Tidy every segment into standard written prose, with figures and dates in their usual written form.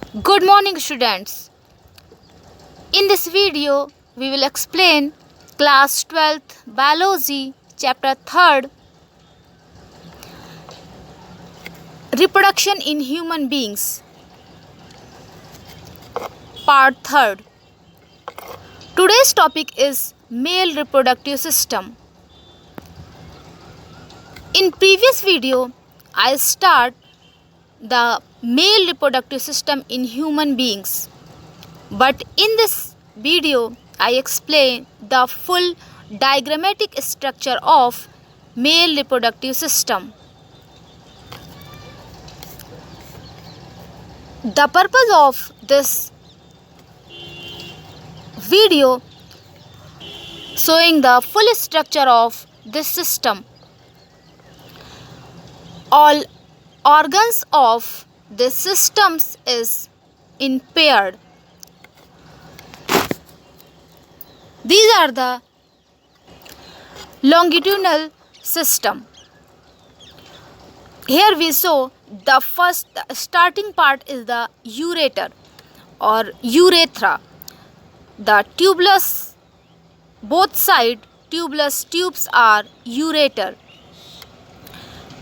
Good morning, students. In this video, we will explain class 12th biology chapter 3rd, reproduction in human beings, part 3rd. Today's topic is male reproductive system. In previous video, I start the male reproductive system in human beings. But in this video, I explain the full diagrammatic structure of male reproductive system. The purpose of this video showing the full structure of this system. All organs of this system is impaired. These are the longitudinal system. Here we show the first starting part is the ureter or urethra. The tubulus, both side tubulus tubes are ureter,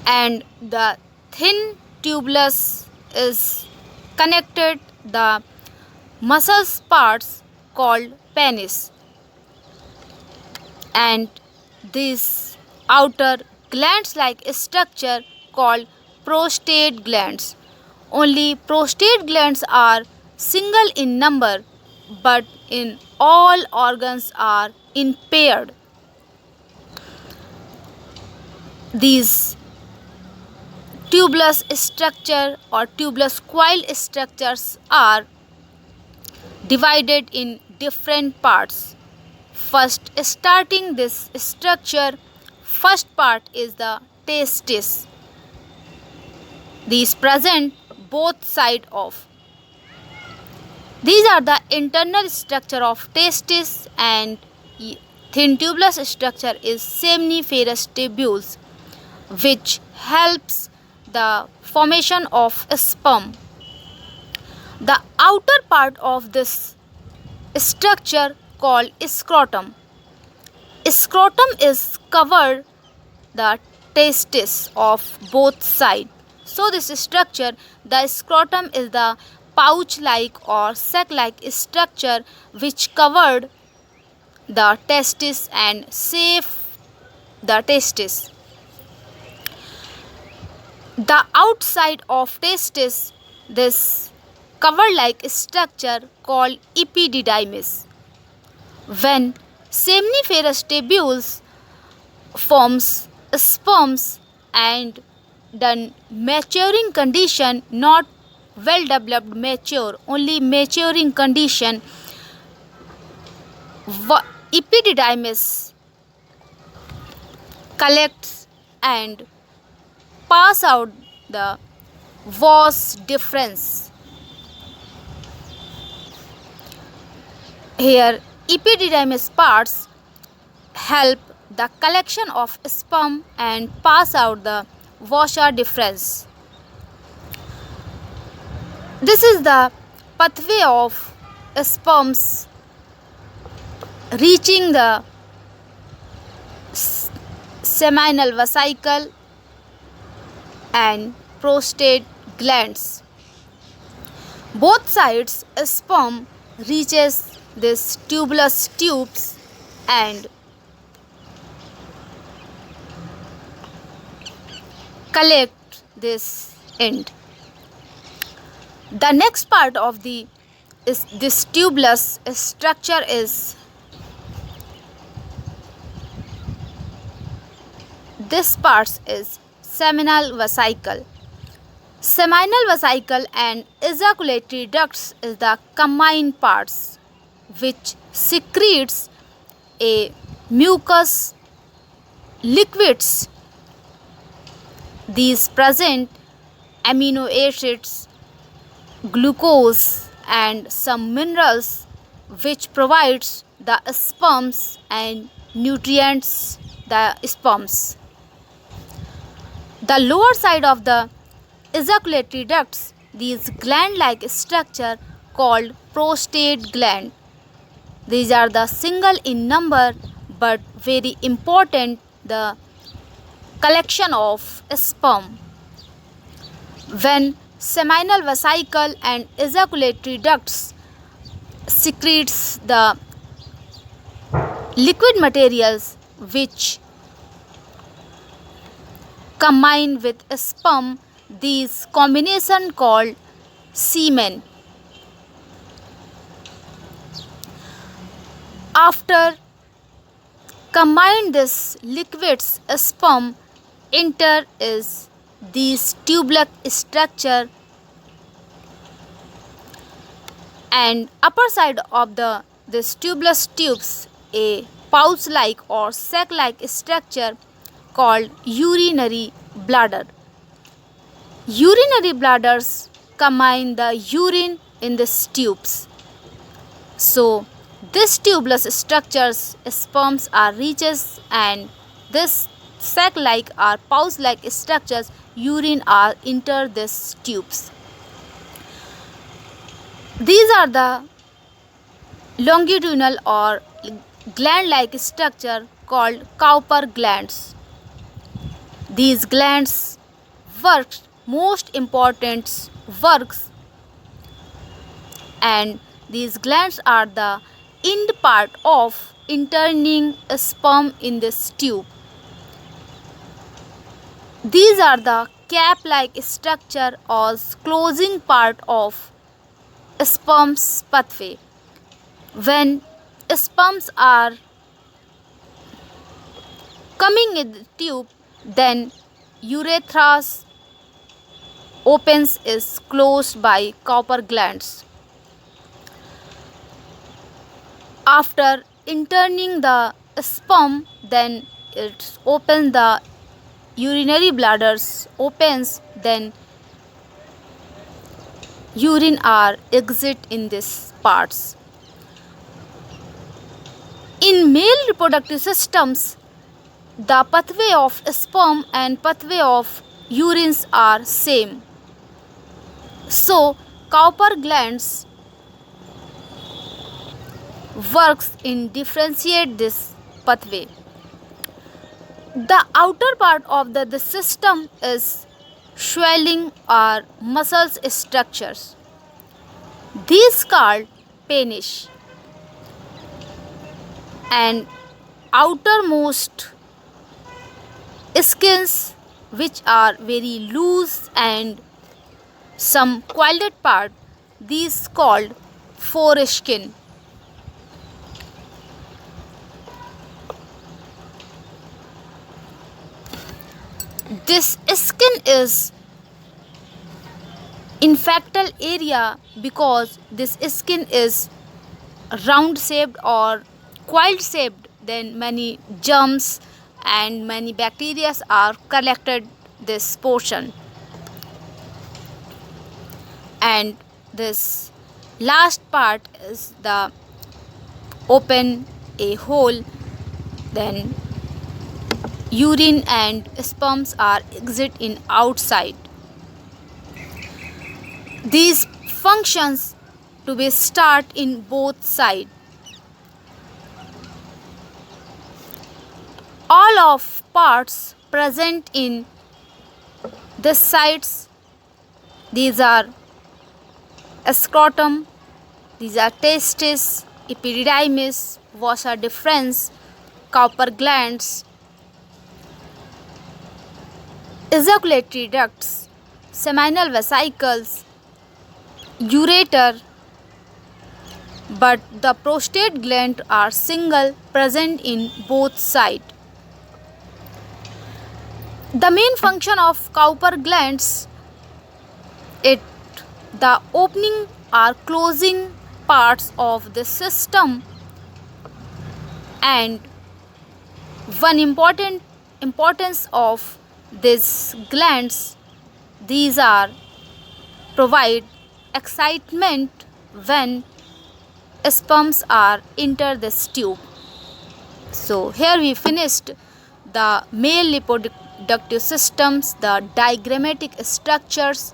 and the thin tubulus is connected the muscles parts called penis, and this outer glands like structure called prostate glands. Only prostate glands are single in number, but in all organs are impaired. These tubulus structure or tubulus coil structures are divided in different parts. First, starting this structure, first part is the testis. These present both side of. These are the internal structure of testis, and thin tubulus structure is seminiferous tubules, which helps the formation of sperm. The outer part of this structure called scrotum. Scrotum is covered the testis of both sides. So this structure, the scrotum is the pouch-like or sac-like structure which covered the testis and safe the testis. The outside of testis, this cover-like structure called epididymis. When seminiferous tubules forms sperms and the maturing condition, not well developed mature, only maturing condition, epididymis collects and pass out the vas deferens. Here epididymis parts help the collection of sperm and pass out the vasa deferens. This is the pathway of sperms reaching the seminal vesicle and prostate glands. Both sides sperm reaches this tubulus tubes and collect this end. The next part of this tubulus structure is this part is seminal vesicle. Seminal vesicle and ejaculatory ducts is the combined parts which secretes a mucus liquids. These present amino acids, glucose and some minerals which provides the sperms and nutrients the sperms. The lower side of the ejaculatory ducts, these gland-like structure called prostate gland. These are the single in number but very important, the collection of sperm. When seminal vesicle and ejaculatory ducts secretes the liquid materials which combine with sperm, these combination called semen. After combine this liquids, sperm enter is this tube-like structure, and upper side of this tubeless tubes a pouch-like or sac-like structure called urinary bladder. Urinary bladders combine the urine in these tubes. So this tubeless structures sperms are reaches, and this sac-like or pouch-like structures urine are enter these tubes. These are the longitudinal or gland-like structure called Cowper glands. These glands work most important works, and these glands are the end part of interning a sperm in this tube. These are the cap-like structure or closing part of sperm's pathway. When sperms are coming in the tube, then urethra opens is closed by Cowper glands. After interning the sperm, then it opens the urinary bladders opens, then urine are exit in these parts. In male reproductive systems, the pathway of sperm and pathway of urines are same. So Cowper glands works in differentiate this pathway. The outer part of the system is swelling or muscles structures. These called penis, and outermost skins which are very loose and some coiled part, these called foreskin. This skin is infectal area because this skin is round shaped or coiled shaped, then many germs and many bacteria are collected this portion, and this last part is the open a hole, then urine and sperms are exit in outside. These functions to be start in both sides. All of parts present in this sides, these are scrotum, these are testes, epididymis, vasa deferens, Cowper glands, ejaculatory ducts, seminal vesicles, ureter, but the prostate gland are single present in both sides. The main function of Cowper glands, the opening or closing parts of the system, and one importance of these glands, these are provide excitement when sperms are enter this tube. So here we finished the male reproductive systems, the diagrammatic structures,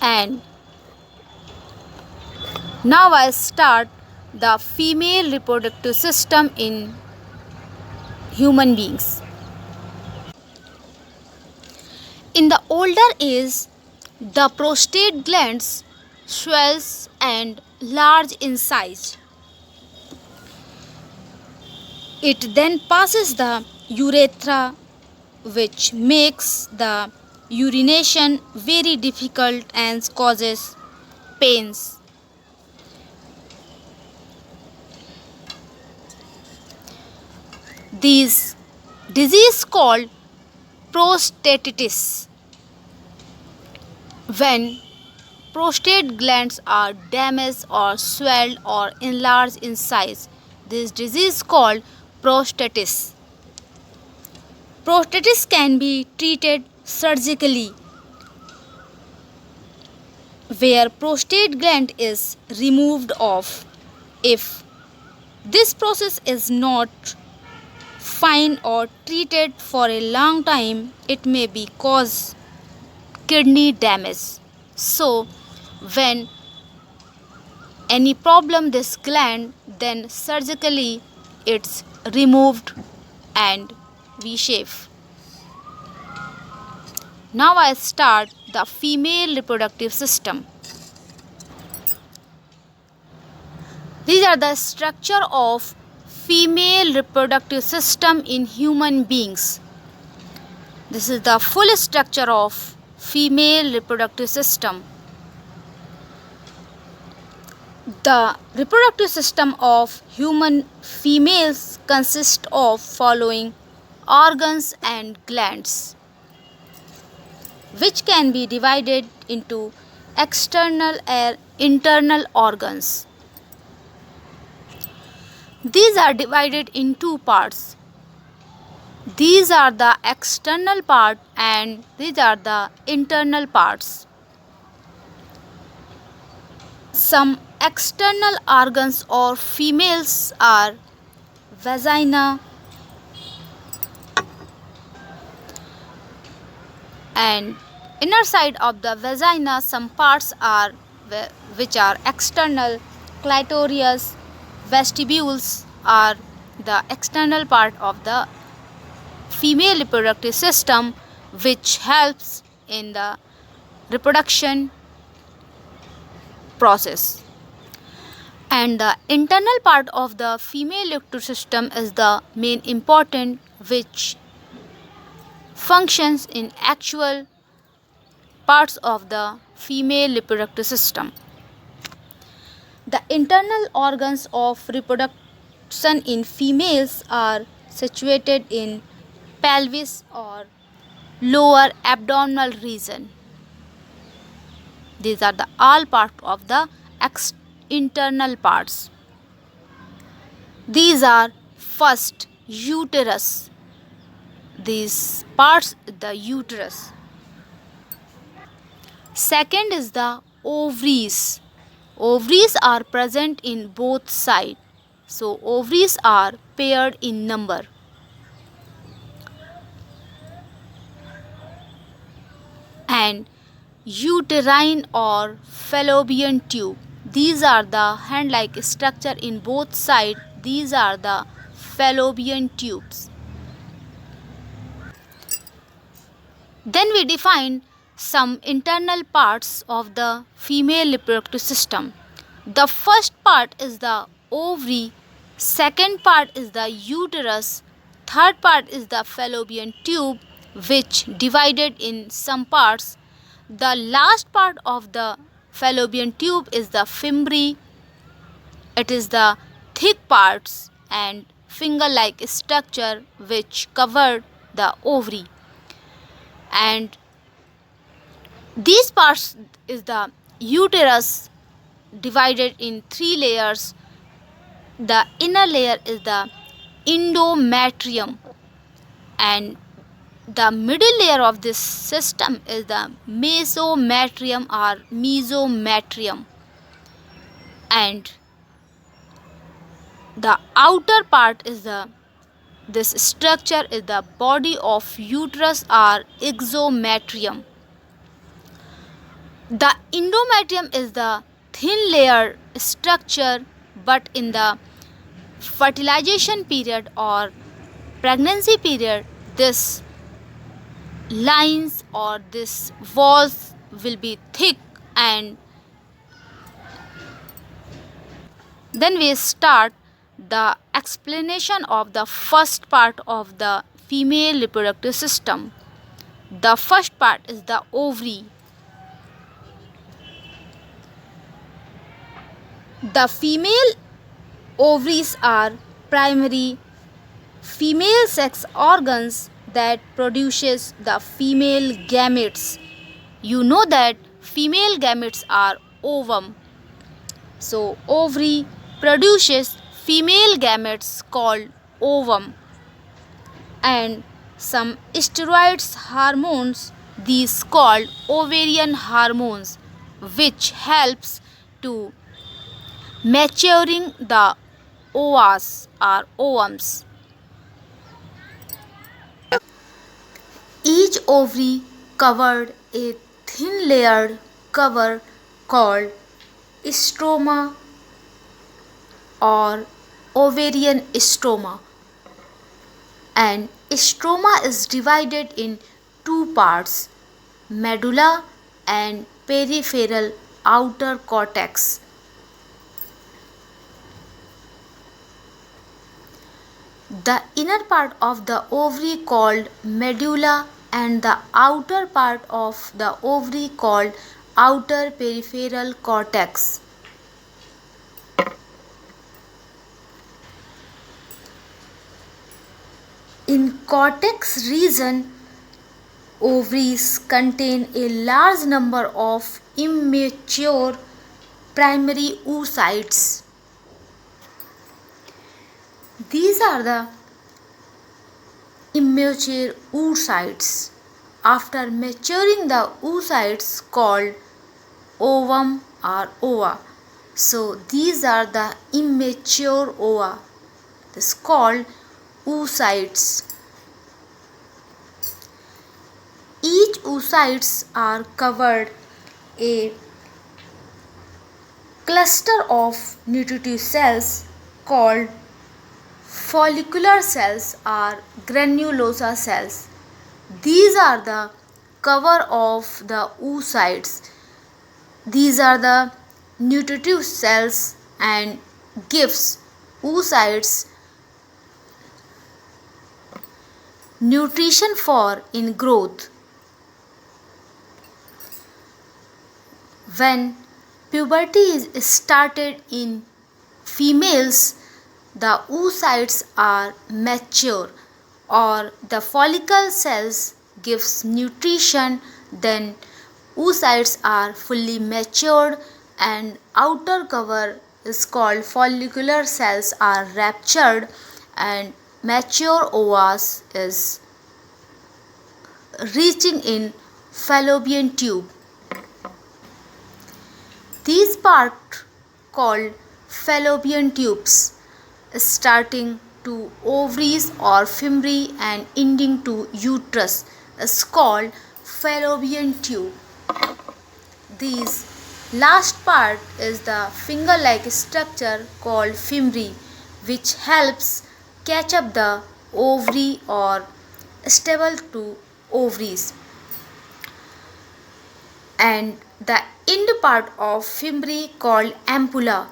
And now I start the female reproductive system in human beings. In the older age, the prostate glands swells and large in size. It then passes the urethra, which makes the urination very difficult and causes pains. This disease called prostatitis. When prostate glands are damaged or swelled or enlarged in size, this disease called prostatitis. Prostatitis can be treated surgically, where prostate gland is removed off. If this process is not fine or treated for a long time, it may be cause kidney damage. So when any problem this gland, then surgically it's removed and we shave. Now I start the female reproductive system. These are the structure of female reproductive system in human beings. This is the full structure of female reproductive system. The reproductive system of human females consists of following organs and glands, which can be divided into external and internal organs. These are divided in two parts. These are the external part and these are the internal parts. Some external organs of females are vagina and inner side of the vagina. Some parts are which are external. Clitoris, vestibules are the external part of the female reproductive system, which helps in the reproduction process. And the internal part of the female reproductive system is the main important, which functions in actual parts of the female reproductive system. The internal organs of reproduction in females are situated in pelvis or lower abdominal region. These are the all part of the internal parts. These are first uterus. These parts the uterus. Second is the ovaries. Ovaries are present in both sides. So ovaries are paired in number. And uterine or fallopian tube. These are the hand-like structure in both sides. These are the fallopian tubes. Then we define some internal parts of the female reproductive system. The first part is the ovary, second part is the uterus, third part is the fallopian tube, which divided in some parts. The last part of the fallopian tube is the fimbriae. It is the thick parts and finger-like structure which covered the ovary. And these parts is the uterus, divided in three layers. The inner layer is the endometrium and the middle layer of this system is the mesometrium or mesometrium, and the outer part is this structure is the body of uterus or exometrium. The endometrium is the thin layer structure, but in the fertilization period or pregnancy period, this lines or this walls will be thick. And then we start the explanation of the first part of the female reproductive system. The first part is the ovary. The female ovaries are primary female sex organs that produces the female gametes. You know that female gametes are ovum. So ovary produces female gametes called ovum, and some steroids hormones, these called ovarian hormones, which helps to maturing the ovas or ovums. Each ovary covered a thin layered cover called stroma or ovarian stroma, and stroma is divided in two parts, medulla and peripheral outer cortex. The inner part of the ovary called medulla and the outer part of the ovary called outer peripheral cortex. In cortex region, ovaries contain a large number of immature primary oocytes. These are the immature oocytes. After maturing, the oocytes called ovum or ova. So these are the immature ova. This is called oocytes. Each oocytes are covered a cluster of nutritive cells called follicular cells or granulosa cells. These are the cover of the oocytes. These are the nutritive cells and gives oocytes nutrition for in growth. When puberty is started in females, the oocytes are mature or the follicle cells gives nutrition, then oocytes are fully matured and outer cover is called follicular cells are ruptured and mature ovas is reaching in fallopian tube. These part called fallopian tubes starting to ovaries or fimbriae and ending to uterus is called fallopian tube. This last part is the finger-like structure called fimbriae, which helps catch up the ovary or stable to ovaries, and the end part of fimbriae called ampulla,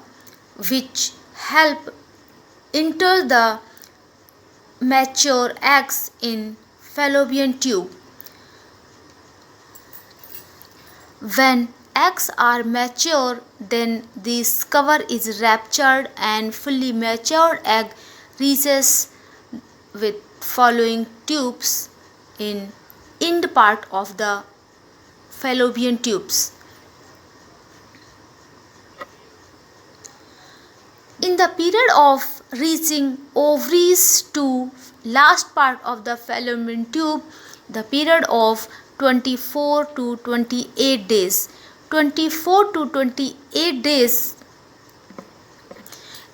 which help enter the mature eggs in fallopian tube. When eggs are mature, then this cover is ruptured and fully matured egg reaches with following tubes in end part of the fallopian tubes. In the period of reaching ovaries to last part of the fallopian tube, the period of 24 to 28 days. 24 to 28 days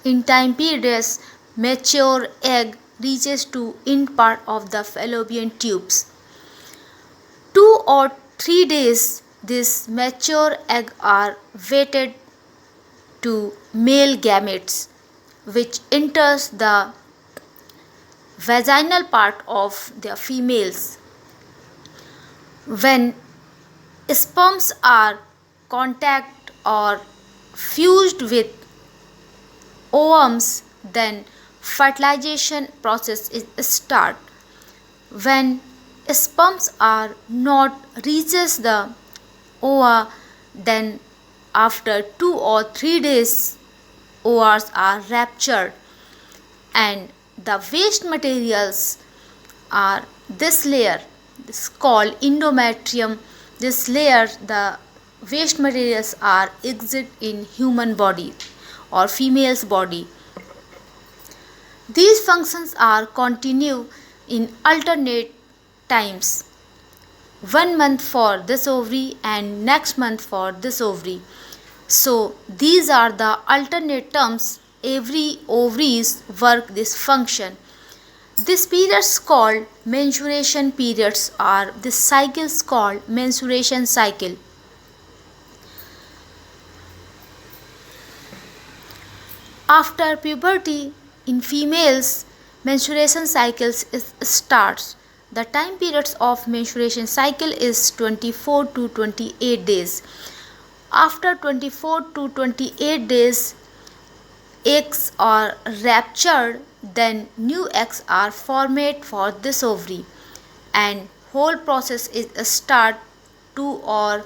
in time periods, mature egg reaches to end part of the fallopian tubes. 2 or 3 days These mature eggs are weighted to male gametes, which enters the vaginal part of the females. When sperms are contact or fused with ovums, then fertilization process is start. When sperms are not reaches the ova, then after 2 or 3 days ovars are ruptured and the waste materials are this layer, this called endometrium. This layer, the waste materials are exit in human body or female's body. These functions are continue in alternate times. 1 month for this ovary and next month for this ovary. So these are the alternate terms. Every ovaries work this function. These periods called menstruation periods are this cycles called menstruation cycle. After puberty in females, menstruation cycles starts. The time periods of menstruation cycle is 24 to 28 days. After 24 to 28 days, eggs are ruptured, then new eggs are formed for this ovary and whole process is start 2 or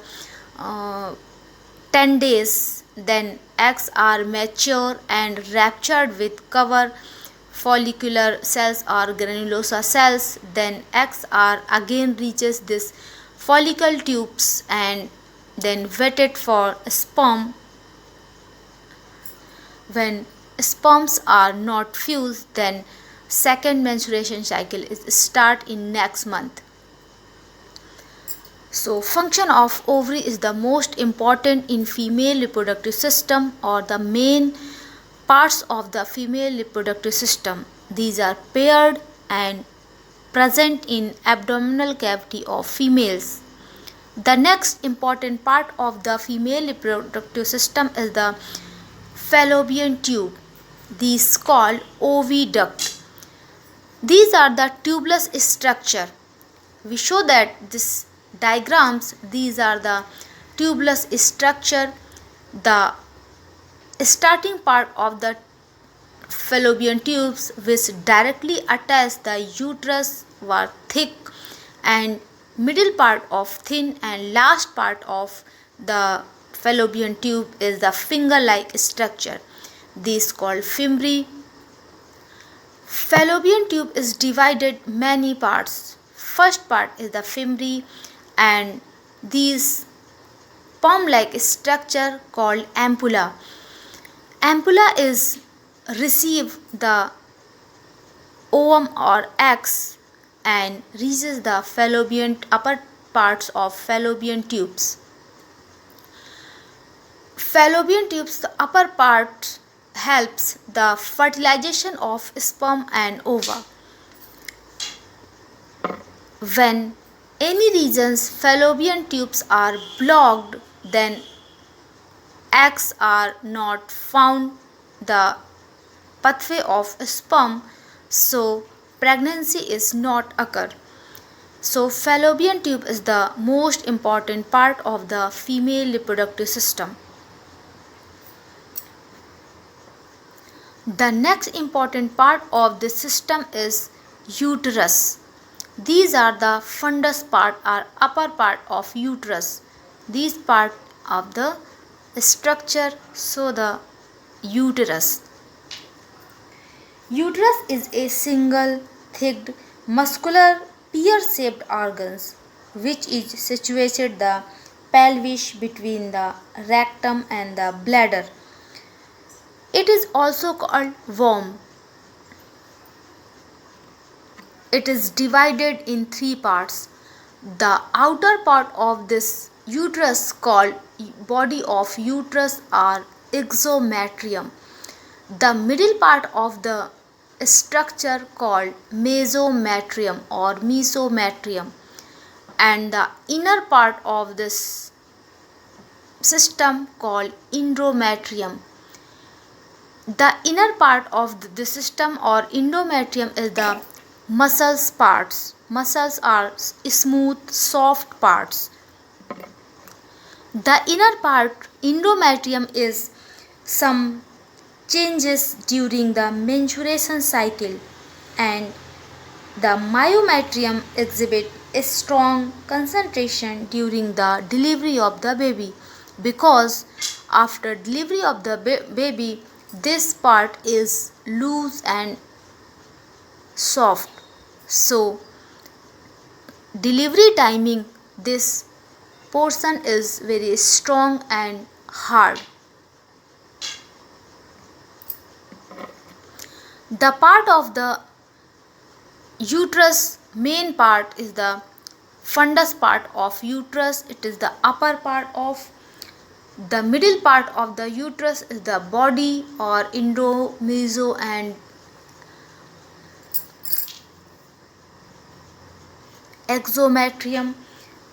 10 days. Then eggs are mature and ruptured with cover follicular cells or granulosa cells. Then eggs are again reaches this follicle tubes and then waited for sperm. When sperms are not fused, then second menstruation cycle is start in next month. So function of ovary is the most important in female reproductive system or the main parts of the female reproductive system. These are paired and present in abdominal cavity of females. The next important part of the female reproductive system is the fallopian tube. These called oviduct. These are the tubeless structure. We show that this diagrams. These are the tubeless structure. The starting part of the fallopian tubes which directly attach the uterus were thick and middle part of thin and last part of the fallopian tube is the finger-like structure. This called fimbriae. Fallopian tube is divided many parts. First part is the fimbriae and these palm-like structure called ampulla. Ampulla is receive the ovum or eggs and reaches the fallopian upper parts of fallopian tubes. Fallopian tubes, the upper part helps the fertilization of sperm and ova. When any regions fallopian tubes are blocked, then eggs are not found the pathway of sperm, so pregnancy is not occur. So fallopian tube is the most important part of the female reproductive system. The next important part of this system is uterus. These are the fundus part or upper part of uterus. These part of the structure, so the uterus. Uterus is a single thick muscular pear-shaped organs which is situated the pelvis between the rectum and the bladder. It is also called womb. It is divided in 3 parts. The outer part of this uterus called body of uterus or exometrium. The middle part of the structure called mesometrium or mesometrium, and the inner part of this system called endometrium. The inner part of the system or endometrium is the muscles parts. Muscles are smooth, soft parts. The inner part endometrium is some changes during the menstruation cycle, and the myometrium exhibit a strong concentration during the delivery of the baby, because after delivery of the baby this part is loose and soft. So delivery timing this portion is very strong and hard. The part of the uterus, main part is the fundus part of uterus. It is the upper part of the middle part of the uterus is the body or endo, meso and exometrium,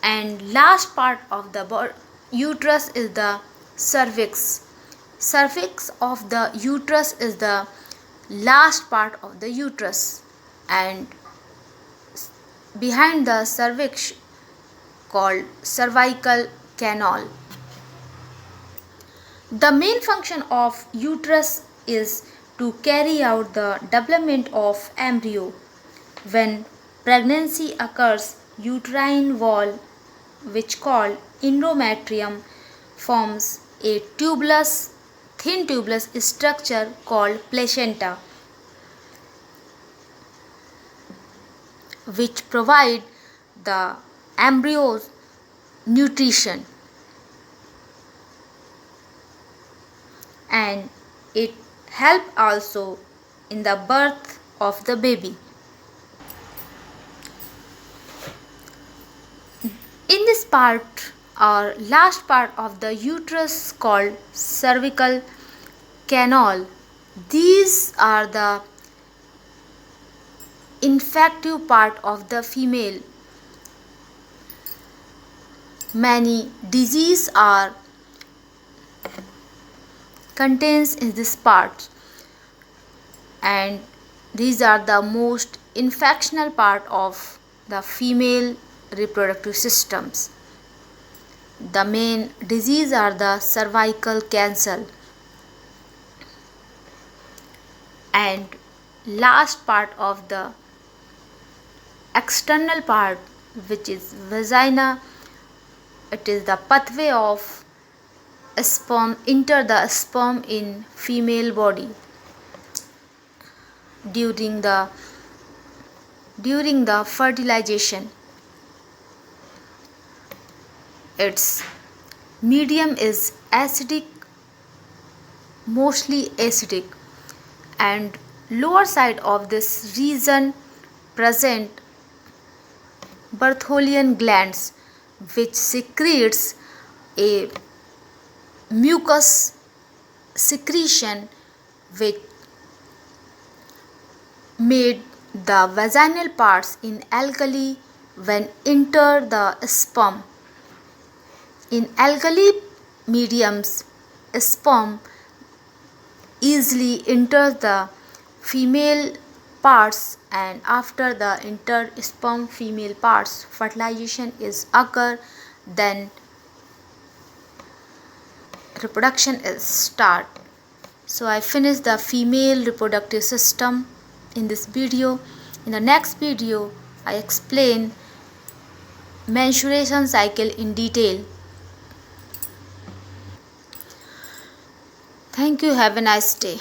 and last part of the uterus is the cervix. Cervix of the uterus is the last part of the uterus, and behind the cervix called cervical canal. The main function of uterus is to carry out the development of embryo. When pregnancy occurs, uterine wall, which called endometrium, forms a thin tubulous structure called placenta, which provide the embryo's nutrition, and it help also in the birth of the baby. In this part or last part of the uterus called cervical canal, these are the infective part of the female. Many diseases are contains in this part, and these are the most infectional part of the female reproductive systems. The main disease are the cervical cancer, and last part of the external part, which is vagina, it is the pathway of sperm enter the sperm in female body during the fertilization. Its medium is acidic, mostly acidic, and lower side of this region present Bartholian glands, which secretes a mucus secretion which made the vaginal parts in alkali when enter the sperm. In alkali mediums, sperm easily enters the female parts, and after the enter sperm female parts, fertilization is occur, then reproduction is start. So I finished the female reproductive system in this video. In the next video I explain menstruation cycle in detail. Thank you. Have a nice day.